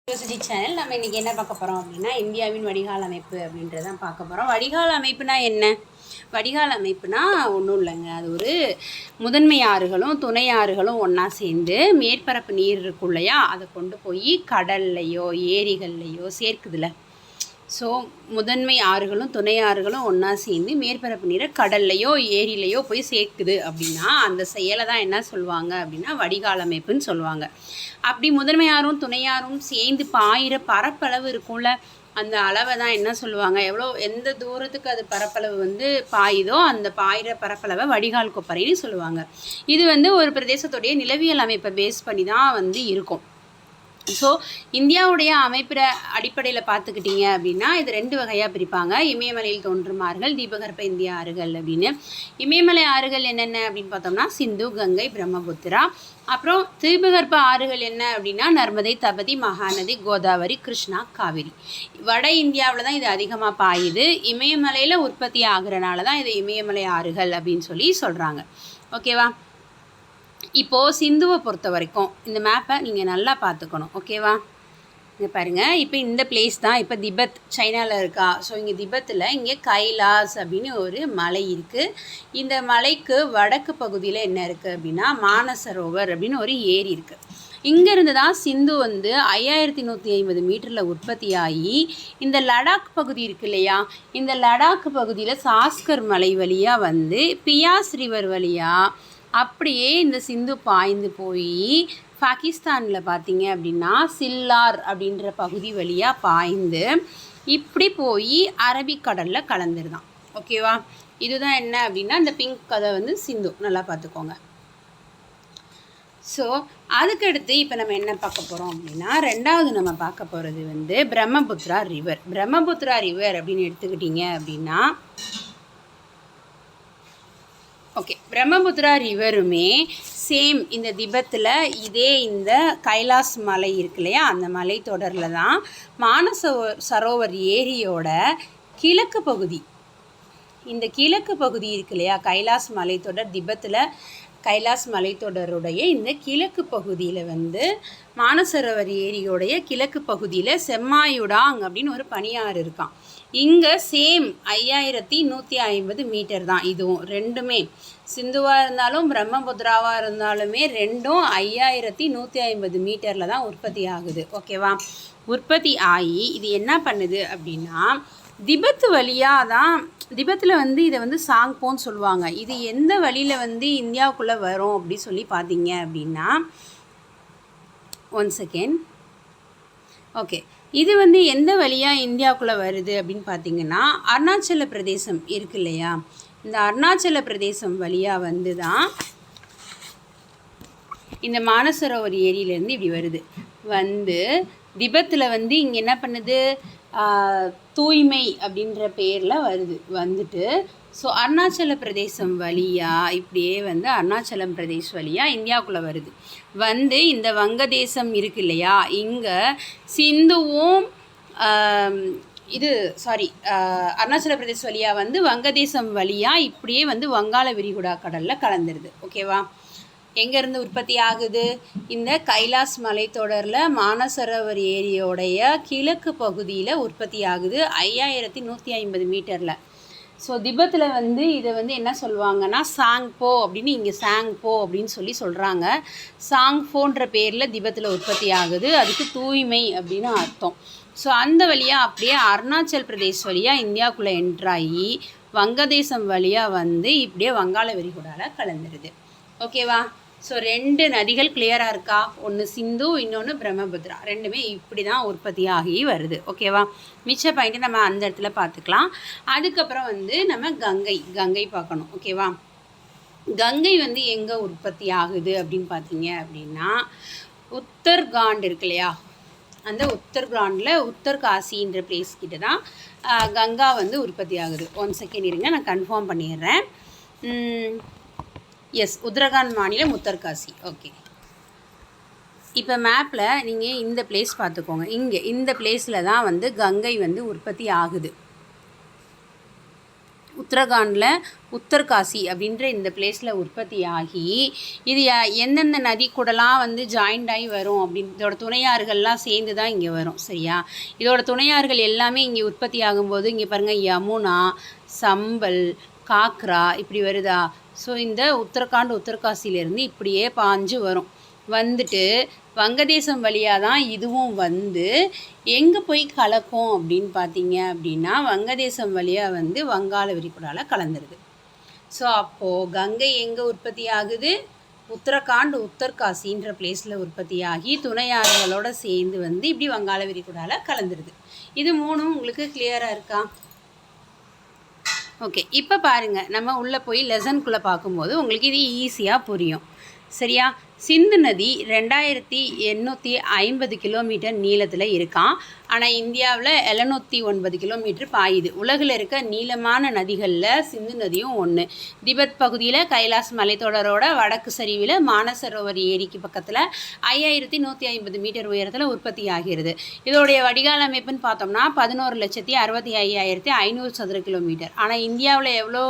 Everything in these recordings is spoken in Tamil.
யூனிவர்சிட்டி சேனல் நம்ம இன்றைக்கி என்ன பார்க்க போகிறோம் அப்படின்னா இந்தியாவின் வடிகால் அமைப்பு அப்படின்றதான் பார்க்க போகிறோம். வடிகால் அமைப்புனா என்ன? வடிகால் அமைப்புனா ஒன்றும் இல்லைங்க, அது ஒரு முதன்மை ஆறுகளும் துணை ஆறுகளும் ஒன்றா சேர்ந்து மேற்பரப்பு நீர் இருக்கும் இல்லையா, அதை கொண்டு போய் கடல்லையோ ஏரிகள்லையோ சேர்க்குதுல. ஸோ முதன்மை ஆறுகளும் துணை ஆறுகளும் ஒன்றா சேர்ந்து மேற்பரப்பு நீரை கடல்லையோ ஏரியிலையோ போய் சேர்க்குது அப்படின்னா அந்த செயலை தான் என்ன சொல்லுவாங்க அப்படின்னா வடிகால் அமைப்புன்னு சொல்லுவாங்க. அப்படி முதன்மை ஆறும் துணை ஆறும் சேர்ந்து பாயிற பரப்பளவு இருக்கும்ல, அந்த அளவை தான் என்ன சொல்லுவாங்க, எந்த தூரத்துக்கு அது பரப்பளவு பாயுதோ அந்த பாயிற பரப்பளவை வடிகால் கொப்பரைன்னு சொல்லுவாங்க. இது ஒரு பிரதேசத்துடைய நிலவியல் அமைப்பை பேஸ் பண்ணி தான் இருக்கும். ஸோ இந்தியாவுடைய அமைப்பிற அடிப்படையில் பார்த்துக்கிட்டிங்க அப்படின்னா இது 2 வகையாக பிரிப்பாங்க. இமயமலையில் தோன்றும் ஆறுகள், தீபகற்ப இந்திய ஆறுகள் அப்படின்னு. இமயமலை ஆறுகள் என்னென்ன அப்படின்னு பார்த்தோம்னா சிந்து, கங்கை, பிரம்மபுத்திரா. அப்புறம் தீபகற்ப ஆறுகள் என்ன அப்படின்னா நர்மதை, தபதி, மகாநதி, கோதாவரி, கிருஷ்ணா, காவிரி. வட இந்தியாவில் தான் இது அதிகமாக பாயுது. இமயமலையில் உற்பத்தி ஆகுறனால தான் இது இமயமலை ஆறுகள் அப்படின்னு சொல்லி சொல்கிறாங்க. ஓகேவா? இப்போது சிந்துவை பொறுத்த வரைக்கும் இந்த மேப்பை நீங்கள் நல்லா பார்த்துக்கணும். ஓகேவா? இங்கே பாருங்கள், இப்போ இந்த பிளேஸ் தான் இப்போ திபெத் சைனாவில் இருக்கா. ஸோ இங்கே திபெத்தில் இங்கே கைலாஸ் அப்படின்னு ஒரு மலை இருக்குது. இந்த மலைக்கு வடக்கு பகுதியில் என்ன இருக்குது அப்படின்னா மானசரோவர் அப்படின்னு ஒரு ஏரி இருக்குது. இங்கேருந்து தான் சிந்து 5150 மீட்டரில் உற்பத்தியாகி இந்த லடாக் பகுதி இருக்கு இல்லையா, இந்த லடாக் பகுதியில் சாஸ்கர் மலை வழியாக பியாஸ் ரிவர் வழியாக அப்படியே இந்த சிந்து பாய்ந்து போய் பாகிஸ்தானில் பார்த்தீங்க அப்படின்னா சில்லார் அப்படின்ற பகுதி வழியாக பாய்ந்து இப்படி போய் அரபிக்கடலில் கலந்துருதான். ஓகேவா? இதுதான் என்ன அப்படின்னா இந்த பிங்க் கதை சிந்து, நல்லா பார்த்துக்கோங்க. ஸோ அதுக்கடுத்து இப்போ நம்ம என்ன பார்க்க போகிறோம் அப்படின்னா ரெண்டாவது நம்ம பார்க்க போகிறது பிரம்மபுத்திரா ரிவர். பிரம்மபுத்திரா ரிவர் அப்படின்னு எடுத்துக்கிட்டிங்க அப்படின்னா ஓகே, பிரம்மபுத்திரா ரிவருமே சேம் இந்த திபெத்தில் இதே இந்த கைலாஸ் மலை இருக்கு இல்லையா, அந்த மலை தொடரில் தான் சரோவர் ஏரியோட கிழக்கு பகுதி. இந்த கிழக்கு பகுதி இருக்கு இல்லையா, கைலாஸ் மலைத்தொடர் திபெத்தில் கைலாஸ் மலைத்தொடருடைய இந்த கிழக்கு பகுதியில் மானசரோவர் ஏரியோடைய கிழக்கு பகுதியில் செம்மாயுடாங் அப்படின்னு ஒரு பனியாறு இருக்கான். இங்கே சேம் 5150 மீட்டர் தான். இதுவும் ரெண்டுமே சிந்துவாக இருந்தாலும் பிரம்மபுத்திராவாக இருந்தாலுமே ரெண்டும் 5150 மீட்டரில் தான் உற்பத்தி ஆகுது. ஓகேவா? உற்பத்தி ஆகி இது என்ன பண்ணுது அப்படின்னா திபெத் வழியாக தான் திபெத்தில் இதை சாங்போன்னு சொல்லுவாங்க. இது எந்த வழியில் இந்தியாவுக்குள்ளே வரும் அப்படி சொல்லி பார்த்தீங்க அப்படின்னா ஒன் செகண்ட். ஓகே, இது எந்த வழியாக இந்தியாவுக்குள்ளே வருது அப்படின்னு பார்த்தீங்கன்னா அருணாச்சல பிரதேசம் இருக்கு இல்லையா, இந்த அருணாச்சல பிரதேசம் வழியாக தான் இந்த மானசரோவர் ஏரியிலேருந்து இப்படி வருது. திபெத்தில் இங்கே என்ன பண்ணுது, தூய்மை அப்படின்ற பேரில் வருது. ஸோ அருணாச்சல பிரதேசம் வழியாக இப்படியே அருணாச்சலம் பிரதேஷ் வழியாக இந்தியாவுக்குள்ளே வருது. இந்த வங்கதேசம் இருக்கு இல்லையா, இங்கே சிந்துவும் அருணாச்சல பிரதேஷ் வழியாக வங்கதேசம் வழியாக இப்படியே வங்காள விரிகுடா கடலில் கலந்துருது. ஓகேவா? எங்கேருந்து உற்பத்தி ஆகுது, இந்த கைலாஸ் மலைத்தொடரில் மானசரோவர் ஏரியோடைய கிழக்கு பகுதியில் உற்பத்தி ஆகுது 5150 மீட்டரில். ஸோ திபெத்தில் இதை என்ன சொல்லுவாங்கன்னா சாங்போ அப்படின்னு, இங்கே சாங்போ அப்படின்னு சொல்கிறாங்க. சாங்போன்ற பேரில் திபெத்தில் உற்பத்தி ஆகுது, அதுக்கு தூய்மை அப்படின்னு அர்த்தம். ஸோ அந்த வழியாக அப்படியே அருணாச்சல் பிரதேஷ் வழியாக இந்தியாவுக்குள்ளே என்ட்ராகி வங்கதேசம் வழியாக இப்படியே வங்காள விரிகுடாவில் கலந்துருது. ஓகேவா? ஸோ 2 நதிகள் கிளியராக இருக்கா, ஒன்று சிந்து இன்னொன்று பிரம்மபுத்திரா, ரெண்டுமே இப்படி தான் உற்பத்தி ஆகி வருது. ஓகேவா? மிச்ச பாயிண்ட்டு நம்ம அந்த இடத்துல பார்த்துக்கலாம். அதுக்கப்புறம் நம்ம கங்கை பார்க்கணும். ஓகேவா? கங்கை எங்கே உற்பத்தி ஆகுது அப்படின்னு பார்த்தீங்க அப்படின்னா உத்தர்காண்ட் இருக்கு இல்லையா, அந்த உத்தர்காண்டில் உத்தர்காசின்ற பிளேஸ் கிட்ட தான் கங்கா உற்பத்தி ஆகுது. 1 செகண்ட் இருங்க, நான் கன்ஃபார்ம் பண்ணிடுறேன். எஸ், உத்தரகாண்ட் மாநிலம் உத்தர்காசி. ஓகே, இப்போ மேப்பில் நீங்கள் இந்த பிளேஸ் பார்த்துக்கோங்க. இங்கே இந்த பிளேஸில் தான் கங்கை உற்பத்தி ஆகுது. உத்தரகாண்டில் உத்தர்காசி அப்படின்ற இந்த பிளேஸில் உற்பத்தி ஆகி இது எந்தெந்த நதி கூடலாம் வந்து ஜாயிண்ட் ஆகி வரும் அப்படின்னு இதோட துணையாறுகள்லாம் சேர்ந்து தான் இங்கே வரும். சரியா? இதோட துணையாறுகள் எல்லாமே இங்கே உற்பத்தி ஆகும்போது இங்கே பாருங்கள், யமுனா, சம்பல், காக்ரா இப்படி வருதா. ஸோ இந்த உத்தரகாண்ட் உத்தரகாசியிலேருந்து இப்படியே பாஞ்சு வரும். வந்துட்டு வங்கதேசம் வழியாக தான் இதுவும் வந்து எங்கே போய் கலக்கும் அப்படின்னு பார்த்தீங்க அப்படின்னா வங்கதேசம் வழியாக வந்து வங்காள விரிகுடாவில் கலந்துருது. ஸோ அப்போது கங்கை எங்கே உற்பத்தி ஆகுது? உத்தரகாண்ட் உத்தர்காசின்ற பிளேஸில் உற்பத்தி ஆகி துணையாறுகளோடு சேர்ந்து வந்து இப்படி வங்காள விரிகுடாவில் கலந்துருது. இது மூணும் உங்களுக்கு கிளியராக இருக்கா? ஓகே, இப்போ பாருங்கள், நம்ம உள்ளே போய் லெசனுக்குள்ளே பார்க்கும்போது உங்களுக்கு இது ஈஸியாக புரியும். சரியா? சிந்து நதி 2850 கிலோமீட்டர் நீளத்தில் இருக்கான். ஆனால் இந்தியாவில் 709 கிலோமீட்டர் பாயுது. உலகில் இருக்க நீளமான நதிகளில் சிந்து நதியும் ஒன்று. திபெத் பகுதியில் கைலாஸ் மலைத்தொடரோட வடக்கு சரிவில் மானசரோவர் ஏரிக்கு பக்கத்தில் 5150 மீட்டர் உயரத்தில் உற்பத்தி ஆகிறது. இதோடைய வடிகால் அமைப்புன்னு பார்த்தோம்னா 11,65,500 சதுர கிலோமீட்டர். ஆனால் இந்தியாவில் எவ்வளோ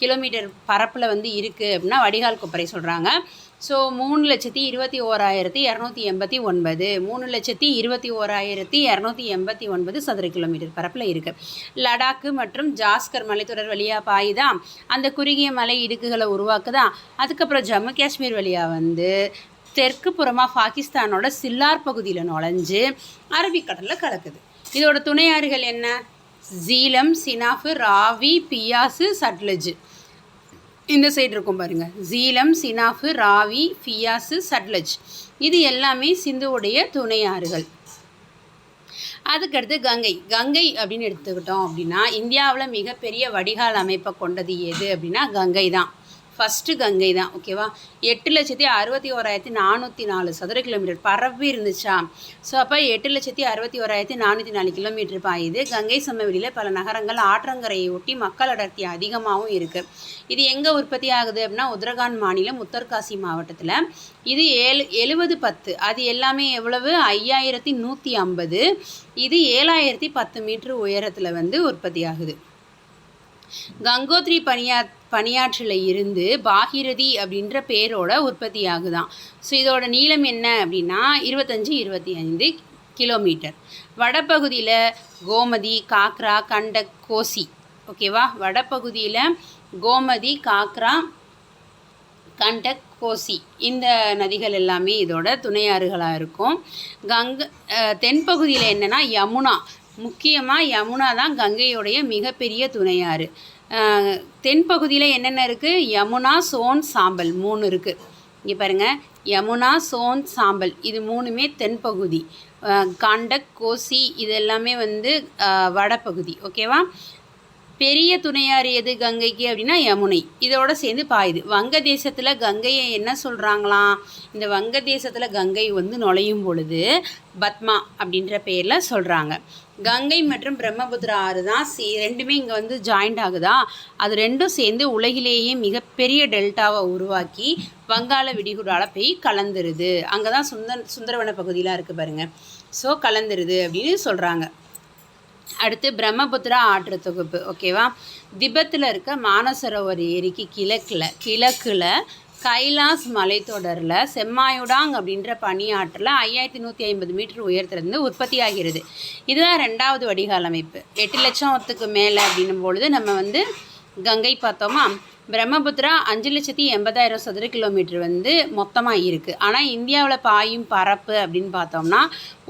கிலோமீட்டர் பரப்பில் வந்து இருக்குது அப்படின்னா வடிகால் கொப்பரை சொல்கிறாங்க. ஸோ 3,21,289 3,21,289 சதுர கிலோமீட்டர் பரப்பில் இருக்குது. லடாக்கு மற்றும் ஜாஸ்கர் மலைத்தொடர் வழியாக பாயுதா, அந்த குறுகிய மலை இடுக்குகளை உருவாக்குதா. அதுக்கப்புறம் ஜம்மு காஷ்மீர் வழியாக வந்து தெற்கு புறமாக பாகிஸ்தானோட சில்லார் பகுதியில் நுழைஞ்சு அரபிக்கடலில் கலக்குது. இதோட துணையாறுகள் என்ன? ஜீலம், சினாஃபு, ராவி, பியாசு, சட்லஜ். இந்த சைடு இருக்கும் பாருங்கள், ஜீலம், சினாஃபு, ராவி, பியாசு, சட்லஜ். இது எல்லாமே சிந்துவுடைய துணையாறுகள். அதுக்கடுத்து கங்கை அப்படின்னு எடுத்துக்கிட்டோம் அப்படின்னா இந்தியாவில் மிகப்பெரிய வடிகால் அமைப்பை கொண்டது எது அப்படின்னா கங்கை தான். ஃபஸ்ட்டு கங்கை தான். ஓகேவா? 8,61,404 சதுர கிலோமீட்டர் பரப்பி இருந்துச்சா. ஸோ அப்போ 8,61,404 கிலோமீட்டர் பாயுது. கங்கை சமவெளியில் பல நகரங்கள் ஆற்றங்கரையை ஒட்டி மக்கள் அடர்த்தி அதிகமாகவும் இருக்குது. இது எங்கே உற்பத்தி ஆகுது அப்படின்னா உத்தரகாண்ட் மாநிலம் உத்தர்காசி மாவட்டத்தில். இது 7010. அது எல்லாமே எவ்வளவு? 5150. இது 7010 மீட்டர் உயரத்தில் வந்து உற்பத்தி ஆகுது. கங்கோத்ரி பனியாற்றில் இருந்து பாகீரதி அப்படின்ற பேரோட உற்பத்தி ஆகுதான். ஸோ இதோட நீளம் என்ன அப்படின்னா 25-25 கிலோமீட்டர். வடபகுதியில் கோமதி, காக்ரா, கண்டக், கோசி. ஓகேவா? வடபகுதியில் கோமதி, காக்ரா, கண்டக், கோசி இந்த நதிகள் எல்லாமே இதோட துணையாறுகளாக இருக்கும். தென்பகுதியில் என்னென்னா யமுனா. முக்கியமாக யமுனா தான் கங்கையோடைய மிகப்பெரிய துணையாறு. தென்பகுதியில் என்னென்ன இருக்குது? யமுனா, சோன், சாம்பல் 3 இருக்குது. இங்கே பாருங்கள், யமுனா, சோன், சாம்பல் இது 3மே தென்பகுதி. கண்டக், கோசி இது எல்லாமே வந்து வடபகுதி. ஓகேவா? பெரிய துணையாறு எது கங்கைக்கு அப்படின்னா யமுனை. இதோட சேர்ந்து பாயுது. வங்கதேசத்தில் கங்கையை என்ன சொல்கிறாங்களாம்? இந்த வங்கதேசத்தில் கங்கை வந்து நுழையும் பொழுது பத்மா அப்படின்ற பேரில் சொல்கிறாங்க. கங்கை மற்றும் பிரம்மபுத்திரா ஆறு தான் ரெண்டுமே இங்கே வந்து ஜாயிண்ட் ஆகுதா. அது ரெண்டும் சேர்ந்து உலகிலேயே மிகப்பெரிய டெல்டாவை உருவாக்கி வங்காள விரிகுடாவில் போய் கலந்துருது. அங்கே தான் சுந்தரவன பகுதியெலாம் இருக்குது பாருங்கள். ஸோ கலந்துருது அப்படின்னு சொல்கிறாங்க. அடுத்து பிரம்மபுத்திரா ஆற்று தொகுப்பு. ஓகேவா? திபெத்தில் இருக்க மானசரோவர் ஏரிக்கு கிழக்கில் கைலாஸ் மலைத்தொடரில் செம்மாயுடாங் அப்படின்ற பனியாற்றில் 5150 மீட்டர் உயரத்துலேருந்து உற்பத்தி ஆகிறது. இதுதான் 2வது வடிகால் அமைப்பு. 8 லட்சத்துக்கு மேலே அப்படின்னும் பொழுது நம்ம வந்து கங்கை பார்த்தோமா. பிரம்மபுத்திரா 5,80,000 சதுர கிலோமீட்டர் வந்து மொத்தமாக இருக்குது. ஆனால் இந்தியாவில் பாயும் பரப்பு அப்படின்னு பார்த்தோம்னா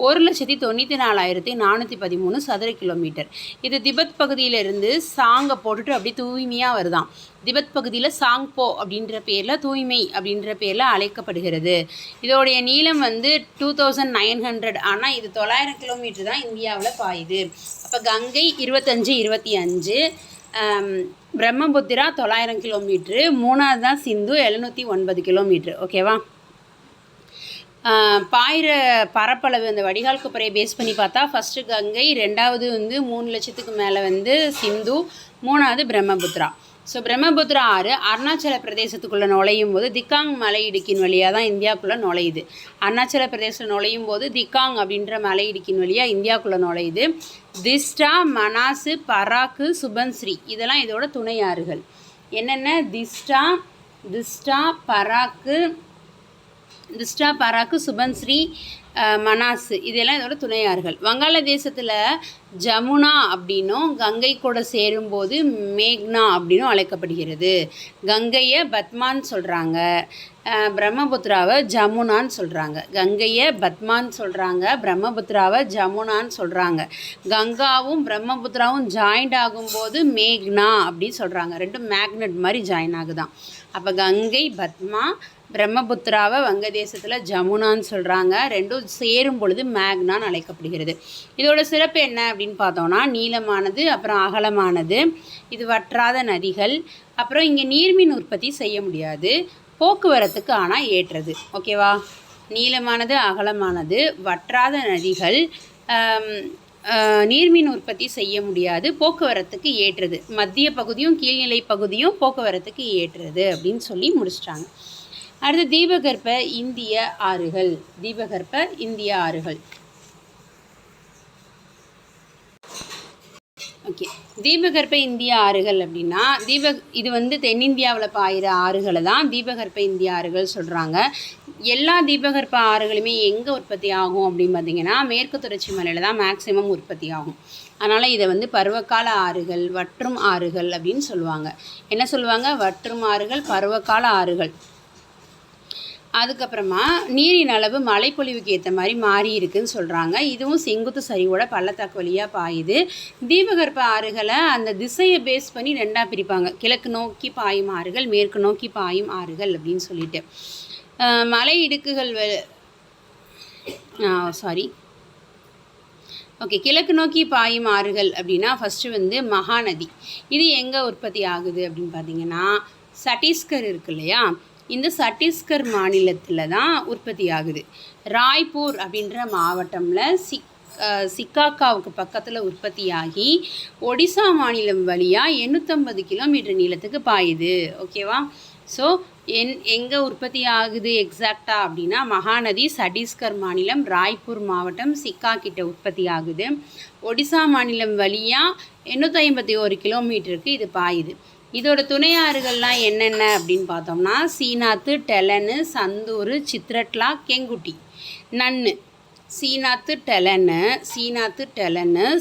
1,94,413 சதுர கிலோமீட்டர். இது திபெத் பகுதியிலிருந்து சாங்கை போட்டுட்டு அப்படி தூய்மையாக வருதான். திபெத் பகுதியில் சாங்போ அப்படின்ற பேரில் தூய்மை அப்படின்ற பேரில் அழைக்கப்படுகிறது. இதோடைய நீளம் வந்து 2900. ஆனால் இது 900 கிலோமீட்டர் தான் இந்தியாவில் பாயுது. அப்போ கங்கை 25-25, பிரம்மபுத்திரா 900 கிலோமீட்ரு, 3வது தான் சிந்து 709 கிலோமீட்ரு. ஓகேவா? பாயிர பரப்பளவு அந்த வடிகால் கொப்பரையை பேஸ் பண்ணி பார்த்தா ஃபஸ்ட்டு கங்கை, 2வது வந்து 3 லட்சத்துக்கு மேலே வந்து சிந்து, 3வது பிரம்மபுத்திரா. ஸோ பிரம்மபுத்திரா ஆறு அருணாச்சல பிரதேசத்துக்குள்ளே நுழையும் போது திக்காங் மலை இடுக்கின் வழியாக தான் இந்தியாவுக்குள்ளே நுழையுது. அருணாச்சல பிரதேசம் நுழையும் போது திக்காங் அப்படின்ற மலை இடுக்கின் வழியாக இந்தியாவுக்குள்ளே நுழையுது. திஸ்டா, மனாசு, பராக்கு, சுபன்ஸ்ரீ இதெல்லாம் இதோட துணை ஆறுகள். என்னென்ன? திஸ்டா, பராக்கு, சுபன்ஸ்ரீ, மனாசு இதெல்லாம் இதோட துணையாறுகள். வங்காளதேசத்தில் ஜமுனா அப்படின்னும் கங்கை கூட சேரும்போது மேக்னா அப்படின்னும் அழைக்கப்படுகிறது. கங்கையை பத்மான்னு சொல்கிறாங்க, பிரம்மபுத்திராவை ஜமுனான்னு சொல்கிறாங்க. கங்கையை பத்மான்னு சொல்கிறாங்க, பிரம்மபுத்திராவை ஜமுனான்னு சொல்கிறாங்க. கங்காவும் பிரம்மபுத்திராவும் ஜாயிண்ட் ஆகும்போது மேக்னா அப்படின்னு சொல்கிறாங்க. ரெண்டும் மேக்னெட் மாதிரி ஜாயின் ஆகுதான். அப்போ கங்கை பத்மா, பிரம்மபுத்திராவை வங்கதேசத்தில் ஜமுனான்னு சொல்கிறாங்க. ரெண்டும் சேரும் பொழுது மேக்னான்னு அழைக்கப்படுகிறது. இதோட சிறப்பு என்ன அப்படின்னு பார்த்தோன்னா, நீளமானது, அப்புறம் அகலமானது, இது வற்றாத நதிகள், அப்புறம் இங்கே நீர்மின் உற்பத்தி செய்ய முடியாது, போக்குவரத்துக்கு ஆனால் ஏற்றது. ஓகேவா? நீளமானது, அகலமானது, வற்றாத நதிகள், நீர்மின் உற்பத்தி செய்ய முடியாது, போக்குவரத்துக்கு ஏற்றது, மத்திய பகுதியும் கீழ்நிலை பகுதியும் போக்குவரத்துக்கு ஏற்றது அப்படின்னு சொல்லி முடிச்சிட்டாங்க. அடுத்து தீபகற்ப இந்திய ஆறுகள். ஓகே, தீபகற்ப இந்திய ஆறுகள் அப்படின்னா இது வந்து தென்னிந்தியாவில் பாயிற ஆறுகளை தான் தீபகற்ப இந்திய ஆறுகள் சொல்கிறாங்க. எல்லா தீபகற்ப ஆறுகளுமே எங்கே உற்பத்தி ஆகும் அப்படின்னு பார்த்தீங்கன்னா மேற்கு தொடர்ச்சி மலையில் தான் மேக்சிமம் உற்பத்தி ஆகும். அதனால் இதை வந்து பருவகால ஆறுகள், வற்றும் ஆறுகள் அப்படின்னு சொல்லுவாங்க. என்ன சொல்லுவாங்க? வற்றும் ஆறுகள், பருவகால ஆறுகள். அதுக்கப்புறமா நீரின் அளவு மழைப்பொழிவுக்கு ஏற்ற மாதிரி மாறி இருக்குதுன்னு சொல்கிறாங்க. இதுவும் செங்குத்து சரிவோட பள்ளத்தாக்கு வழியாக பாயுது. தீபகற்ப ஆறுகளை அந்த திசையை பேஸ் பண்ணி ரெண்டாக பிரிப்பாங்க. கிழக்கு நோக்கி பாயும் ஆறுகள், மேற்கு நோக்கி பாயும் ஆறுகள் அப்படின்னு சொல்லிட்டு. மலை இடுக்குகள் கிழக்கு நோக்கி பாயும் ஆறுகள் அப்படின்னா ஃபஸ்ட்டு வந்து மகாநதி. இது எங்கே உற்பத்தி ஆகுது அப்படின்னு பார்த்தீங்கன்னா சத்தீஸ்கர் இருக்கு இல்லையா, இந்த சத்தீஸ்கர் மாநிலத்தில் தான் உற்பத்தி ஆகுது. ராய்ப்பூர் அப்படின்ற மாவட்டமில் சிக்காக்காவுக்கு பக்கத்தில் உற்பத்தியாகி ஒடிசா மாநிலம் வழியாக 850 கிலோமீட்டர் நீளத்துக்கு பாயுது. ஓகேவா? ஸோ எங்கே உற்பத்தி ஆகுது எக்ஸாக்டாக அப்படின்னா மகாநதி சத்தீஸ்கர் மாநிலம் ராய்ப்பூர் மாவட்டம் சிக்கா கிட்ட உற்பத்தி ஆகுது. ஒடிசா மாநிலம் வழியாக 851 கிலோமீட்டருக்கு இது பாயுது. இதோட துணையாறுகள்லாம் என்னென்ன அப்படின்னு பார்த்தோம்னா சீனாத்து, டெலனு, சந்தூரு, சித்ரட்லா, கெங்குட்டி, நன்னு. சீனாத்து, டெலனு,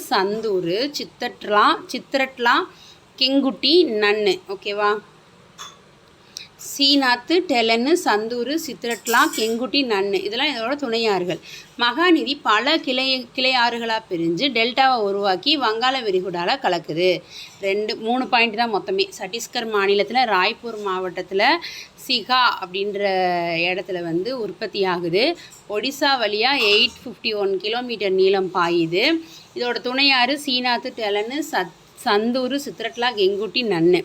சந்தூரு, சித்ரட்லா, கெங்குட்டி, நன்னு. ஓகேவா? சீனாத்து, டெலனு, சந்தூரு, சித்ரட்லா, கெங்குட்டி, நன்னு இதெல்லாம் இதோட துணையாறுகள். மகாநதி பல கிளை ஆறுகளாக பிரிஞ்சு டெல்டாவை உருவாக்கி வங்காள விரிகுடாவில் கலக்குது. 3 பாயிண்ட் தான் மொத்தமே. சத்தீஸ்கர் மாநிலத்தில் ராய்ப்பூர் மாவட்டத்தில் சிகா அப்படின்ற இடத்துல வந்து உற்பத்தி ஆகுது. ஒடிசா வழியாக 851 கிலோமீட்டர் நீளம் பாயுது. இதோட துணையாறு சீனாத்து, டெலனு, சந்தூரு, சித்ரட்லா, கெங்குட்டி, நன்னு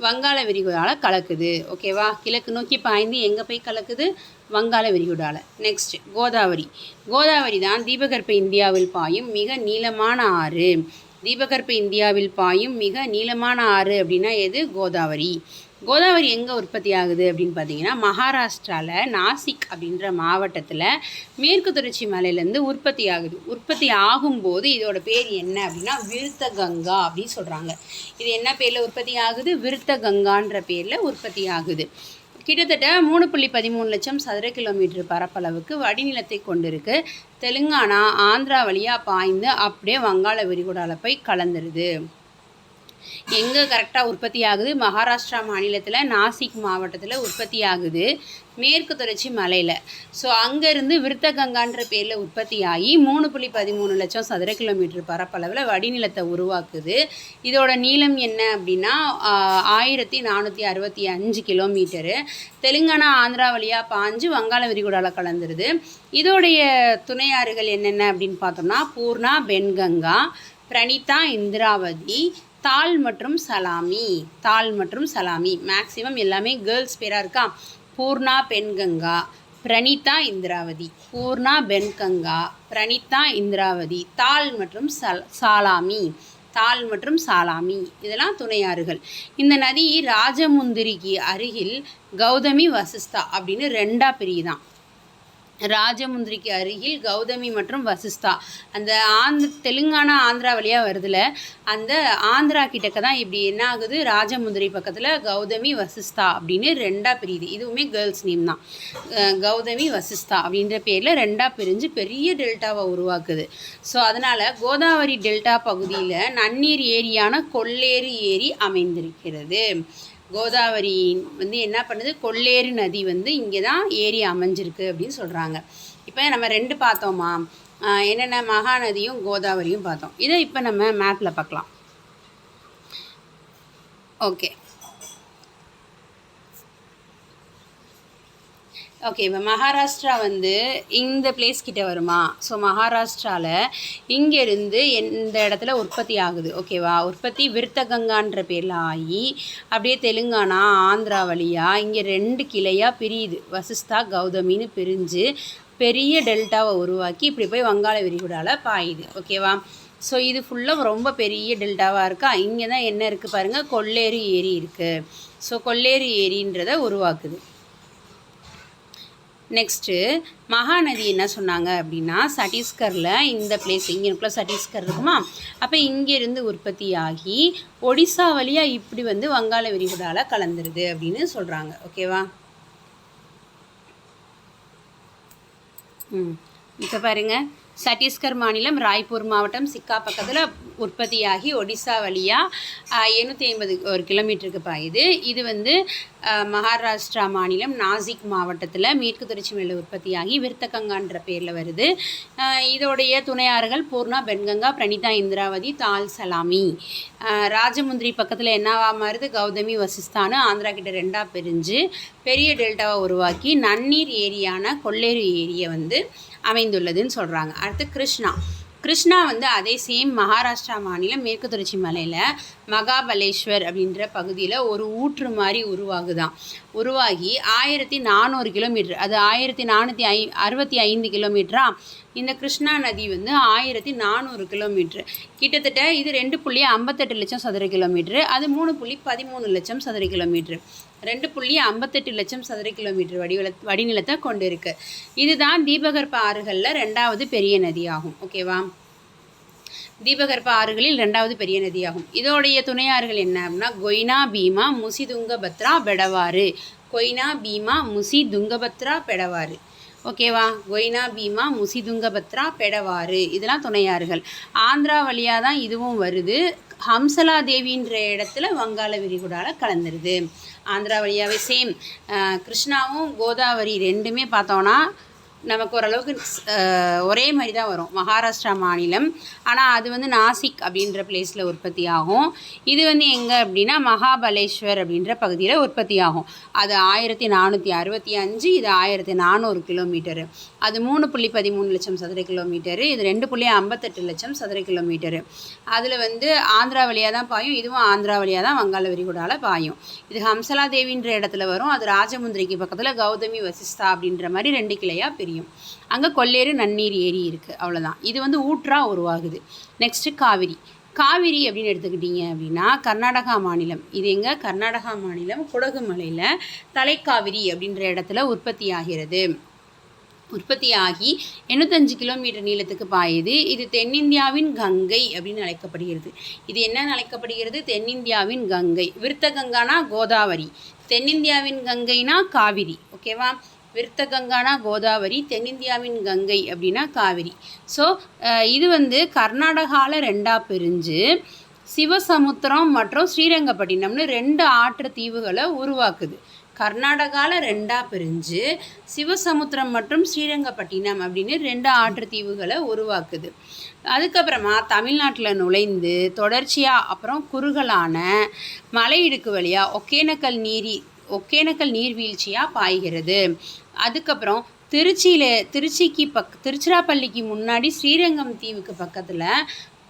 வங்காள விரிகுடாவில் கலக்குது. ஓகேவா? கிழக்கு நோக்கி பாய்ந்து எங்கே போய் கலக்குது? வங்காள விரிகுடாவில். நெக்ஸ்ட் கோதாவரி தான் தீபகற்ப இந்தியாவில் பாயும் மிக நீளமான ஆறு. தீபகற்ப இந்தியாவில் பாயும் மிக நீளமான ஆறு அப்படின்னா எது? கோதாவரி எங்கே உற்பத்தி ஆகுது அப்படின்னு பார்த்தீங்கன்னா மகாராஷ்டிராவில் நாசிக் அப்படின்ற மாவட்டத்தில் மேற்கு தொடர்ச்சி மலையிலேருந்து உற்பத்தி ஆகுது. உற்பத்தி ஆகும்போது இதோட பேர் என்ன அப்படின்னா விருத்த கங்கா அப்படின்னு சொல்கிறாங்க. இது என்ன பேரில் உற்பத்தி ஆகுது? விருத்த கங்கான்ற பேரில் உற்பத்தி ஆகுது. கிட்டத்தட்ட 3.13 லட்சம் சதுர கிலோமீட்டர் பரப்பளவுக்கு வடிநிலத்தை கொண்டிருக்கு. தெலுங்கானா, ஆந்திரா வழியாக பாய்ந்து அப்படியே வங்காள விரிகுடாவில் போய் கலந்துருது. எங்கே கரெக்டாக உற்பத்தி ஆகுது? மகாராஷ்டிரா மாநிலத்தில் நாசிக் மாவட்டத்தில் உற்பத்தி ஆகுது, மேற்கு தொடர்ச்சி மலையில். ஸோ அங்கேருந்து விருத்தகங்கான்ற பேரில் உற்பத்தி ஆகி 3.13 லட்சம் சதுர கிலோமீட்டர் பரப்பளவில் வடிநிலத்தை உருவாக்குது. இதோட நீளம் என்ன அப்படின்னா 1465 கிலோமீட்டரு. தெலுங்கானா, ஆந்திரா வழியாக பாஞ்சு வங்காள விரிகுடாவில் கலந்துருது. இதோடைய துணையாறுகள் என்னென்ன அப்படின்னு பார்த்தோம்னா பூர்ணா, பென்கங்கா, பிரணீதா, இந்திராவதி, தால் மற்றும் சலாமி. மேக்ஸிமம் எல்லாமே கேர்ள்ஸ் பேராக இருக்கா. பூர்ணா, பென்கங்கா, பிரணீதா, இந்திராவதி, தால் மற்றும் தால் மற்றும் சாலாமி இதெல்லாம் துணையாறுகள். இந்த நதி ராஜமுந்திரிக்கு அருகில் கௌதமி வசிஷ்டா அப்படின்னு ரெண்டாக பிரியுதான். ராஜமுந்திரிக்கு அருகில் கௌதமி மற்றும் வசிஷ்டா அந்த தெலுங்கானா ஆந்திரா வழியாக வருதுல, அந்த ஆந்திரா கிட்டக்க தான் இப்படி என்ன ஆகுது, ராஜமுந்திரி பக்கத்தில் கௌதமி வசிஷ்டா அப்படின்னு ரெண்டாக பிரியுது. இதுவுமே கேர்ள்ஸ் நேம் தான். கௌதமி வசிஷ்டா அப்படின்ற பேரில் ரெண்டாக பிரிஞ்சு பெரிய டெல்டாவை உருவாக்குது. ஸோ அதனால் கோதாவரி டெல்டா பகுதியில் நன்னீர் ஏரியான கொல்லேறு ஏரி அமைந்திருக்கிறது. கோதாவரி என்ன பண்ணுது, கொல்லேறு நதி இங்கே தான் ஏரி அமைஞ்சிருக்கு அப்படின்னு சொல்கிறாங்க. இப்போ நம்ம 2 பார்த்தோமா, என்னென்ன மகாநதியும் கோதாவரியும் பார்த்தோம். இதை இப்போ நம்ம மேப்பில் பார்க்கலாம். ஓகே இப்போ மகாராஷ்டிரா இந்த பிளேஸ் கிட்ட வருமா. ஸோ மகாராஷ்டிராவில் இங்கேருந்து எந்த இடத்துல உற்பத்தி ஆகுது, ஓகேவா. உற்பத்தி விருத்தகங்கான்ற பேரில் ஆகி அப்படியே தெலுங்கானா ஆந்திரா வழியாக இங்கே 2 கிளையாக பிரியுது. வசிஷ்டா கௌதமின்னு பிரிஞ்சு பெரிய டெல்டாவை உருவாக்கி இப்படி போய் வங்காள விரிகுடாவில் பாயுது, ஓகேவா. ஸோ இது ஃபுல்லாக ரொம்ப பெரிய டெல்டாவாக இருக்கா. இங்கே தான் என்ன இருக்குது பாருங்கள், கொல்லேறு ஏரி இருக்குது. ஸோ கொல்லேறு ஏரின்றதை உருவாக்குது. நெக்ஸ்ட்டு மகாநதி என்ன சொன்னாங்க அப்படின்னா, சட்டீஸ்கரில் இந்த பிளேஸ் இங்கே சட்டீஸ்கர் இருக்குமா, அப்போ இங்கேருந்து உற்பத்தி ஆகி ஒடிசா வழியாக இப்படி வங்காள விரிகுடாவில் கலந்துருது அப்படின்னு சொல்கிறாங்க, ஓகேவா. இப்போ பாருங்கள், சட்டீஸ்கர் மாநிலம் ராய்ப்பூர் மாவட்டம் சிக்கா பக்கத்தில் உற்பத்தியாகி ஒடிசா வழியாக 751 கிலோமீட்டருக்கு பாயுது. இது மகாராஷ்டிரா மாநிலம் நாசிக் மாவட்டத்தில் மேற்கு தொடர்ச்சி மலையில் உற்பத்தியாகி விருத்தகங்கான்ற பேரில் வருது. இதோடைய துணையாறுகள் பூர்ணா, பென்கங்கா, பிரணிதா, இந்திராவதி, தால், சலாமி. ராஜமுந்திரி பக்கத்தில் என்னவா மாறுது, கௌதமி வசிஷ்டான்னு ஆந்திரா கிட்ட 2ஆக பிரிஞ்சு பெரிய டெல்டாவை உருவாக்கி நன்னீர் ஏரியான கொல்லேறு ஏரியை அமைந்துள்ளதுன்னு சொல்கிறாங்க. அடுத்து கிருஷ்ணா அதே சேம் மகாராஷ்டிரா மாநிலம் மேற்கு தொடர்ச்சி மலையில் மகாபலேஸ்வர் அப்படின்ற பகுதியில் ஒரு ஊற்று மாதிரி உருவாகி 1400 கிலோமீட்டர், அது 1465 கிலோமீட்டரா. இந்த கிருஷ்ணா நதி 1400 கிலோமீட்ரு, கிட்டத்தட்ட இது 2.58 லட்சம் சதுர கிலோமீட்ரு, அது 3.13 லட்சம் சதுர கிலோமீட்ரு. 2.58 லட்சம் சதுர கிலோமீட்டர் வடிநிலத்தை கொண்டு இருக்கு. இதுதான் தீபகற்ப ஆறுகளில் 2வது பெரிய நதியாகும், ஓகேவா. தீபகற்ப ஆறுகளில் 2வது பெரிய நதியாகும். இதோடைய துணையாறுகள் என்ன அப்படின்னா, கொய்னா, பீமா, முசி, துங்கபத்ரா, பெடவாறு. கொய்னா, பீமா, முசி, துங்கபத்ரா, பெடவாறு, ஓகேவா. கொய்னா, பீமா, முசி, துங்கபத்ரா, பெடவாறு இதெல்லாம் துணையாறுகள். ஆந்திரா வழியாக தான் இதுவும் வருது. ஹம்சலா தேவின்ற இடத்துல வங்காள விரிகுடாவில் கலந்துருது. ஆந்திரா வழியாகவே சேம். கிருஷ்ணாவும் கோதாவரி 2மே பார்த்தோன்னா நமக்கு ஓரளவுக்கு ஒரே மாதிரி தான் வரும். மகாராஷ்டிரா மாநிலம், ஆனால் அது நாசிக் அப்படின்ற பிளேஸில் உற்பத்தி ஆகும். இது எங்கே அப்படின்னா மகாபலேஸ்வர் அப்படின்ற பகுதியில் உற்பத்தி ஆகும். அது 1465, இது 1400 கிலோமீட்டரு. அது 3.13 லட்சம் சதுர கிலோமீட்டரு, இது 2.58 லட்சம் சதுர கிலோமீட்டரு. அதில் ஆந்திரா வழியாக தான் பாயும், இதுவும் ஆந்திரா வழியாக தான் வங்காள விரிகுடாவில் பாயும். இது ஹம்சலா தேவின்ற இடத்துல வரும். அது ராஜமுந்திரிக்கு பக்கத்தில் கௌதமி வசிஷ்டா அப்படின்ற மாதிரி 2 கிளையாக பிரியும். அங்கே கொல்லேறு நன்னீர் ஏரி இருக்குது, அவ்வளோதான். இது ஊற்றா உருவாகுது. நெக்ஸ்ட்டு காவிரி அப்படின்னு எடுத்துக்கிட்டிங்க அப்படின்னா கர்நாடகா மாநிலம். இது எங்கே, கர்நாடகா மாநிலம் குடகு மலையில் தலைக்காவிரி அப்படின்ற இடத்துல உற்பத்தியாகி 85 கிலோமீட்டர் நீளத்துக்கு பாயுது. இது தென்னிந்தியாவின் கங்கை அப்படின்னு அழைக்கப்படுகிறது. இது என்னன்னு அழைக்கப்படுகிறது, தென்னிந்தியாவின் கங்கை. விருத்தகங்கானா கோதாவரி, தென்னிந்தியாவின் கங்கைனா காவிரி, ஓகேவா. விருத்தகங்கானா கோதாவரி, தென்னிந்தியாவின் கங்கை அப்படின்னா காவிரி. ஸோ இது கர்நாடகாவில் 2ஆக பிரிஞ்சு சிவசமுத்திரம் மற்றும் ஸ்ரீரங்கப்பட்டினம்னு 2 ஆற்று தீவுகளை உருவாக்குது. கர்நாடகாவில் 2ஆக பிரிஞ்சு சிவசமுத்திரம் மற்றும் ஸ்ரீரங்கப்பட்டினம் அப்படின்னு 2 ஆற்று தீவுகளை உருவாக்குது. அதுக்கப்புறமா தமிழ்நாட்டில் நுழைந்து தொடர்ச்சியாக அப்புறம் குறுகலான மலையிடுக்கு வழியாக ஒகேனக்கல் நீர்வீழ்ச்சியாக பாய்கிறது. அதுக்கப்புறம் திருச்சிராப்பள்ளிக்கு முன்னாடி ஸ்ரீரங்கம் தீவுக்கு பக்கத்தில்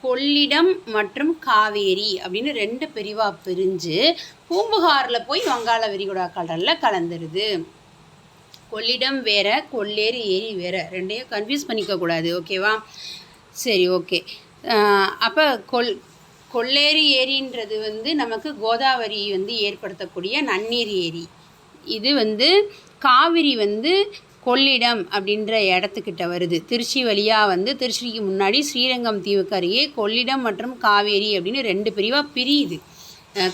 கொள்ளிடம் மற்றும் காவேரி அப்படின்னு 2 பிரிவாக பிரிஞ்சு பூம்புகாரில் போய் வங்காள விரிகுடா கடலில் கலந்துருது. கொள்ளிடம் வேற, கொல்லேறு ஏரி வேற, 2ஐயும் கன்ஃபியூஸ் பண்ணிக்கக்கூடாது, ஓகேவா. சரி, ஓகே. அப்போ கொள்ளேரி ஏரின்றது வந்து நமக்கு கோதாவரி வந்து ஏற்படுத்தக்கூடிய நன்னீர் ஏரி. இது வந்து காவிரி வந்து கொள்ளிடம் அப்படின்ற இடத்துக்கிட்ட வருது. திருச்சி வழியாக வந்து திருச்சிக்கு முன்னாடி ஸ்ரீரங்கம் தீவுக்கு அருகே கொள்ளிடம் மற்றும் காவேரி அப்படின்னு 2 பிரிவாக பிரியுது.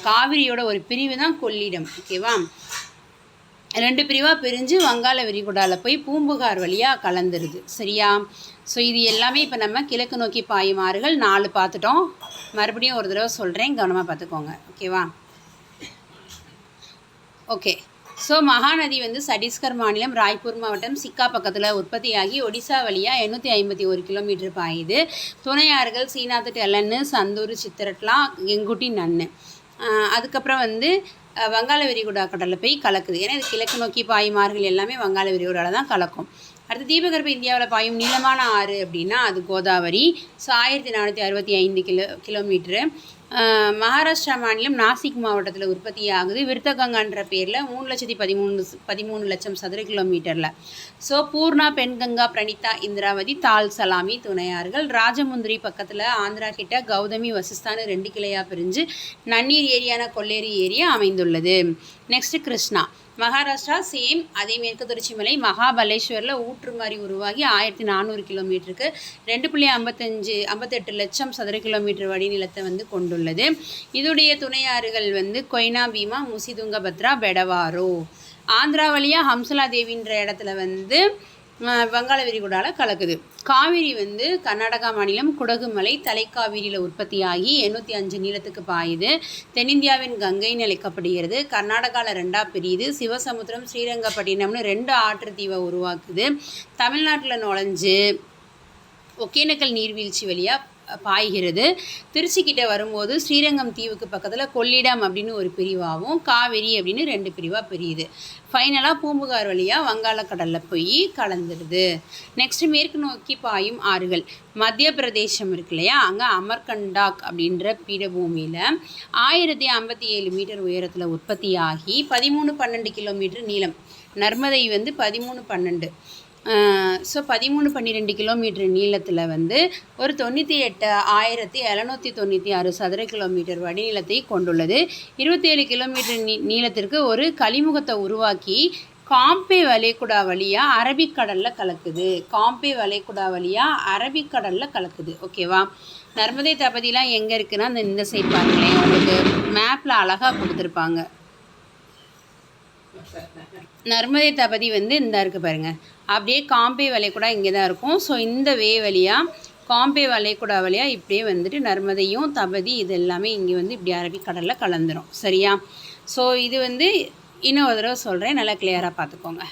காவிரியோட ஒரு பிரிவு தான் கொள்ளிடம். ஓகேவா? 2 பிரிவாக பிரிஞ்சு வங்காள விரிகுடாவில் போய் பூம்புகார் வழியாக கலந்துருது. சரியா? ஸோ இது எல்லாமே இப்போ நம்ம கிழக்கு நோக்கி பாயும் ஆறுகள் 4 பார்த்துட்டோம். மறுபடியும் ஒரு தடவை சொல்கிறேன், கவனமாக பார்த்துக்கோங்க. ஓகேவா? ஓகே. ஸோ மகாநதி வந்து சத்தீஸ்கர் மாநிலம் ராய்ப்பூர் மாவட்டம் சிக்கா பக்கத்தில் உற்பத்தியாகி ஒடிசா வழியாக 851 கிலோமீட்டர் பாயுது. துணை ஆறுகள் சீனாத்து டெலன்னு, சந்தூர், சித்திரட்லா, கெங்குட்டி, நன்னு. அதுக்கப்புறம் வந்து வங்காள விரிகுடா கடலில் போய் கலக்குது. ஏன்னா இது கிழக்கு நோக்கி பாயும் ஆறுகள் எல்லாமே வங்காள விரிகுடாவில் தான் கலக்கும். அடுத்து தீபகற்ப இந்தியாவில் பாயும் நீளமான ஆறு அப்படின்னா அது கோதாவரி. So 1465 kilometre. மகாராஷ்டிரா மாநிலம் நாசிக் மாவட்டத்தில் உற்பத்தி ஆகுது. விருத்தகங்கான்ற பேரில் 3,13,000 சதுர கிலோமீட்டரில். ஸோ பூர்ணா, பெண்கங்கா, பிரணிதா, இந்திராவதி, தால், சலாமி துணையாறுகள். ராஜமுந்திரி பக்கத்தில் ஆந்திரா கிட்ட கௌதமி, வசிஸ்தான்னு 2 கிளையாக பிரிஞ்சு நன்னீர் ஏரியான கொள்ளேரி ஏரியா அமைந்துள்ளது. நெக்ஸ்ட்டு கிருஷ்ணா. மகாராஷ்டிரா சேம் அதே மேற்கு தொடர்ச்சி மலை மகாபலேஸ்வரில் ஊற்று மாதிரி உருவாகி 1400 கிலோமீட்டருக்கு 2.58 லட்சம் சதுர கிலோமீட்டர் வடிநிலத்தை வந்து கொண்டுள்ளது. இதோடைய துணையாறுகள் வந்து கொய்னா, பீமா, முசிதுங்க, பத்ரா, பெடவாரோ. ஆந்திரா வழியாக ஹம்சலா தேவின்ற இடத்துல வந்து வங்காள விரிகுடாவில் கலக்குது. காவிரி வந்து கர்நாடகா மாநிலம் குடகுமலை தலைக்காவிரியில் உற்பத்தியாகி 805 நீளத்துக்கு பாயுது. தென்னிந்தியாவின் கங்கைன்னு அழைக்கப்படுகிறது. கர்நாடகாவில் 2ஆக பிரியுது. சிவசமுத்திரம், ஸ்ரீரங்கப்பட்டினம்னு 2 ஆற்று தீவை உருவாக்குது. தமிழ்நாட்டில் நுழைஞ்சு ஒகேனக்கல் நீர்வீழ்ச்சி வழியாக பாய்கிறது. திருச்சிக்கிட்ட வரும்போது ஸ்ரீரங்கம் தீவுக்கு பக்கத்தில் கொள்ளிடம் அப்படின்னு ஒரு பிரிவாகவும் காவேரி அப்படின்னு 2 பிரிவாக பிரியுது. ஃபைனலாக பூம்புகார் வழியாக வங்காளக்கடலில் போய் கலந்துடுது. நெக்ஸ்ட்டு மேற்கு நோக்கி பாயும் ஆறுகள். மத்திய பிரதேசம் இருக்கு இல்லையா, அங்கே அமர்கண்டாக் அப்படின்ற பீடபூமியில் 1057 மீட்டர் உயரத்தில் உற்பத்தியாகி 1312 கிலோமீட்டர் நீளம். நர்மதை வந்து 1312. ஸோ 13-12 கிலோமீட்டர் நீளத்தில் வந்து ஒரு 98,796 சதுர கிலோமீட்டர் வடிநிலத்தை கொண்டுள்ளது. 27 கிலோமீட்டர் நீளத்திற்கு ஒரு கலிமுகத்தை உருவாக்கி காம்பே வளைகுடா வழியாக அரபிக்கடலில் கலக்குது. காம்பே வளைகுடா வழியாக அரபிக்கடலில் கலக்குது. ஓகேவா? நர்மதை தபதிலாம் எங்கே இருக்குன்னா இந்த சைட் பாருங்களேன், உங்களுக்கு மேப்பில் அழகாக கொடுத்துருப்பாங்க. நர்மதை தபதி வந்து இந்த இருக்குது பாருங்கள். அப்படியே காம்பே வளைகுடா இங்கே தான் இருக்கும். ஸோ இந்த வழியாக காம்பே வளைகுடா வழியாக இப்படியே வந்துட்டு நர்மதையும் தபதி இது எல்லாமே இங்கே வந்து இப்படி அரபிக்கடலில் கலந்துரும். சரியா? ஸோ இது வந்து இன்னும் ஒரு தடவை சொல்கிறேன், நல்லா கிளியராக பார்த்துக்கோங்க.